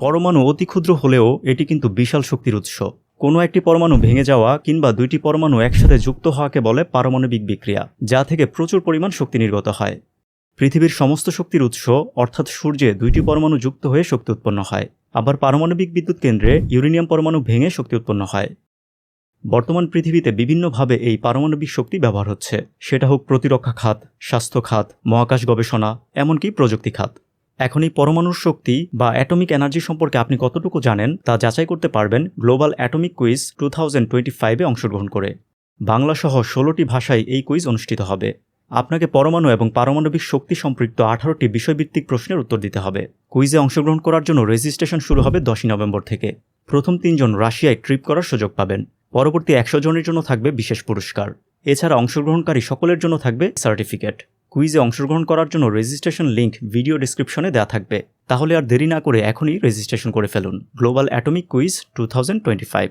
পরমাণু অতি ক্ষুদ্র হলেও এটি কিন্তু বিশাল শক্তির উৎস। কোনো একটি পরমাণু ভেঙে যাওয়া কিংবা দুইটি পরমাণু একসাথে যুক্ত হওয়াকে বলে পারমাণবিক বিক্রিয়া, যা থেকে প্রচুর পরিমাণ শক্তি নির্গত হয়। পৃথিবীর সমস্ত শক্তির উৎস অর্থাৎ সূর্যে দুইটি পরমাণু যুক্ত হয়ে শক্তি উৎপন্ন হয়। আবার পারমাণবিক বিদ্যুৎ কেন্দ্রে ইউরেনিয়াম পরমাণু ভেঙে শক্তি উৎপন্ন হয়। বর্তমান পৃথিবীতে বিভিন্নভাবে এই পারমাণবিক শক্তি ব্যবহার হচ্ছে, সেটা হোক প্রতিরক্ষা খাত, স্বাস্থ্য খাত, মহাকাশ গবেষণা, এমনকি প্রযুক্তি খাত। এখন এই পরমাণুর শক্তি বা অ্যাটমিক এনার্জি সম্পর্কে আপনি কতটুকু জানেন তা যাচাই করতে পারবেন গ্লোবাল অ্যাটমিক কুইজ 2025-এ অংশগ্রহণ করে। বাংলা সহ 16টি ভাষায় এই কুইজ অনুষ্ঠিত হবে। আপনাকে পরমাণু এবং পারমাণবিক শক্তি সম্পৃক্ত 18টি বিষয়ভিত্তিক প্রশ্নের উত্তর দিতে হবে। কুইজে অংশগ্রহণ করার জন্য রেজিস্ট্রেশন শুরু হবে 10ই নভেম্বর থেকে। প্রথম 3 জন রাশিয়ায় ট্রিপ করার সুযোগ পাবেন। পরবর্তী 100 জনের জন্য থাকবে বিশেষ পুরস্কার। এছাড়া অংশগ্রহণকারী সকলের জন্য থাকবে সার্টিফিকেট। কুইজে অংশগ্রহণ করার জন্য রেজিস্ট্রেশন লিংক ভিডিও ডেসক্রিপশনে দেওয়া থাকবে। তাহলে আর দেরি না করে এখনই রেজিস্ট্রেশন করে ফেলুন। Global atomic quiz 2025।